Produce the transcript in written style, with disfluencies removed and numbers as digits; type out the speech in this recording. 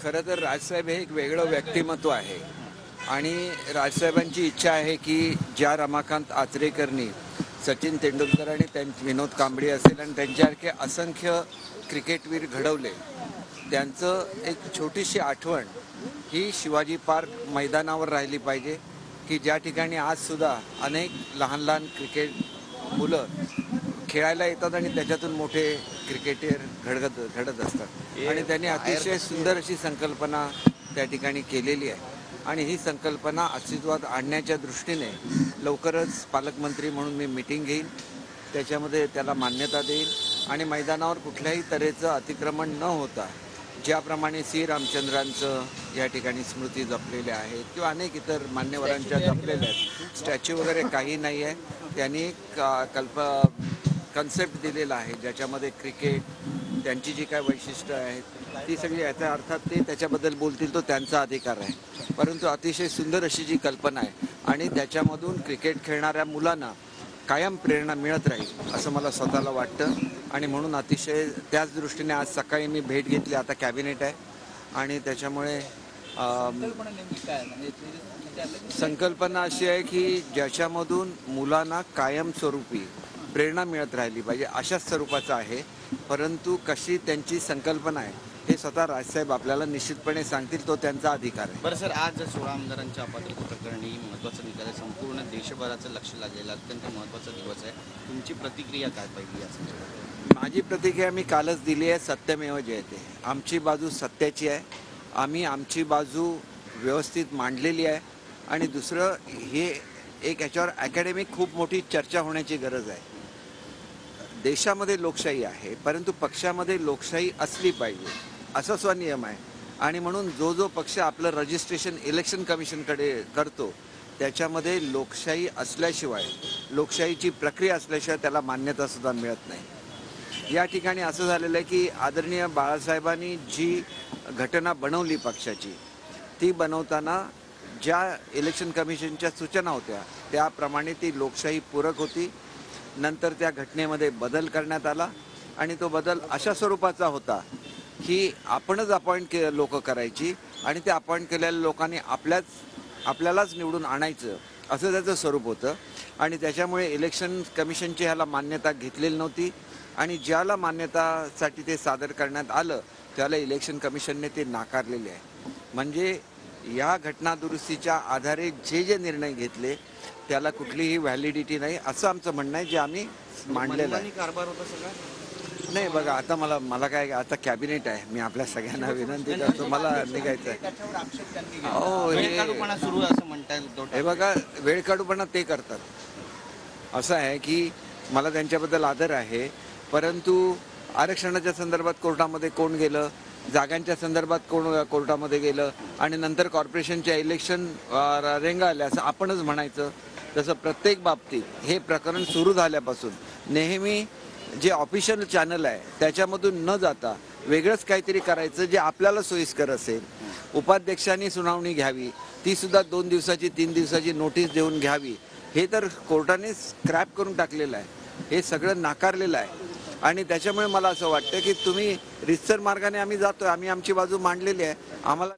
खरं तर राजसाहेब हे एक वेगळं व्यक्तिमत्व आहे आणि राजसाहेबांची इच्छा आहे की ज्या रमाकांत आचरेकरनी सचिन तेंडुलकर आणि विनोद कांबळे असेल आणि त्यांच्यासारखे असंख्य क्रिकेटवीर घडवले, त्यांचं एक छोटीशी आठवण ही शिवाजी पार्क मैदानावर राहिली पाहिजे, की ज्या ठिकाणी आजसुद्धा अनेक लहान लहान क्रिकेट मुलं खेळायला येतात आणि त्याच्यातून मोठे क्रिकेटर घडत असतात. आणि त्यांनी अतिशय सुंदर अशी संकल्पना त्या ठिकाणी केलेली आहे आणि ही संकल्पना अस्तित्वात आणण्याच्या दृष्टीने लवकरच पालकमंत्री म्हणून मी मीटिंग घेईन, त्याच्यामध्ये त्याला मान्यता देईन आणि मैदानावर कुठल्याही तऱ्हेचं अतिक्रमण न होता ज्याप्रमाणे सी रामचंद्रांचं या ठिकाणी स्मृती जपलेल्या आहेत किंवा अनेक इतर मान्यवरांच्या जपलेल्या आहेत, स्टॅच्यू वगैरे काही नाही आहे. त्यांनी एक कन्सेप्ट दिलेला आहे ज्याच्यामध्ये क्रिकेट त्यांची जी काय वैशिष्ट्य आहेत ती सगळी, याचा अर्थात ते त्याच्याबद्दल बोलतील तो त्यांचा अधिकार आहे, परंतु अतिशय सुंदर अशी जी कल्पना आहे आणि त्याच्यामधून क्रिकेट खेळणाऱ्या मुलांना कायम प्रेरणा मिळत राहील असं मला स्वतःला वाटतं. आणि म्हणून अतिशय त्याच दृष्टीने आज सकाळी मी भेट घेतली. आता कॅबिनेट आहे आणि त्याच्यामुळे संकल्पना अशी आहे की ज्याच्यामधून मुलांना कायमस्वरूपी प्रेरणा मिळत राहिली पाहिजे अशाच स्वरूपाचं आहे, परंतु कशी त्यांची संकल्पना आहे हे स्वतः राजसाहेब आपल्याला निश्चितपणे सांगतील, तो त्यांचा अधिकार आहे. बरं सर, आज 16 आमदारांच्या अपात्रता प्रकरणी महत्त्वाचा निकाल आहे. संपूर्ण देशभराचं लक्ष लागलेलं अत्यंत महत्त्वाचा दिवस आहे. तुमची प्रतिक्रिया काय पाहिजे यासाठी? माझी प्रतिक्रिया मी कालच दिली आहे, सत्यमेव जयते. आमची बाजू सत्याची आहे, आम्ही आमची बाजू व्यवस्थित मांडलेली आहे आणि दुसरं हे एक याच्यावर अकॅडमिक खूप मोठी चर्चा होण्याची गरज आहे. देशामध्ये लोकशाही आहे, परंतु पक्षामध्ये लोकशाही असली पाहिजे असा स्वनियम आहे आणि म्हणून जो जो पक्ष आपलं रजिस्ट्रेशन इलेक्शन कमिशनकडे करतो त्याच्यामध्ये लोकशाही असल्याशिवाय, लोकशाहीची प्रक्रिया असल्याशिवाय त्याला मान्यतासुद्धा मिळत नाही. या ठिकाणी असं झालेलं आहे की आदरणीय बाळासाहेबांनी जी घटना बनवली पक्षाची, ती बनवताना ज्या इलेक्शन कमिशनच्या सूचना होत्या त्याप्रमाणे ती लोकशाही पूरक होती. नंतर त्या घटनेमध्ये बदल करण्यात आला आणि तो बदल अशा स्वरूपाचा होता की आपणच अपॉइंट लोक करायची आणि ते अपॉइंट केलेल्या लोकांनी आपल्यालाच निवडून आणायचं असं त्याचं स्वरूप होतं. आणि त्याच्यामुळे इलेक्शन कमिशनची ह्याला मान्यता घेतलेली नव्हती आणि ज्याला मान्यतासाठी ते सादर करण्यात आलं त्याला इलेक्शन कमिशनने ते नाकारलेले आहे. म्हणजे या घटना दुरुस्तीच्या आधारे जे जे निर्णय घेतले त्याला कुठलीही व्हॅलिडिटी नाही असं आमचं म्हणणं आहे, जे आम्ही मांडलेलं आहे. कारभार होता सगळा? नाही बघा, आता मला काय, आता कॅबिनेट आहे, मी आपल्या सगळ्यांना विनंती करतो, मला निघायचं आहे. हो, हे बघा, वेळकाढूपणा ते करतात. असं आहे की मला त्यांच्याबद्दल आदर आहे, परंतु आरक्षणाच्या संदर्भात कोर्टामध्ये कोण गेलं, जागांच्या संदर्भात कोण कोर्टामध्ये गेलं आणि नंतर कॉर्पोरेशनच्या इलेक्शन रेंगाळल्या असं आपणच म्हणायचं. तसं प्रत्येक बाबतीत हे प्रकरण सुरू झाल्यापासून नेहमी जे ऑफिशियल चॅनल आहे त्याच्यामधून न जाता वेगळंच काहीतरी करायचं जे आपल्याला सोयीस्कर असेल. उपाध्यक्षांनी सुनावणी घ्यावी, ती सुद्धा 2 दिवसाची 3 दिवसाची नोटीस देऊन घ्यावी, हे तर कोर्टाने स्क्रॅप करून टाकलेलं आहे, हे सगळं नाकारलेलं आहे. आणि त्याच्यामुळे मला असं वाटतं की तुम्ही रितसर मार्गाने आम्ही जातोय, आम्ही आमची बाजू मांडलेली आहे, आम्हाला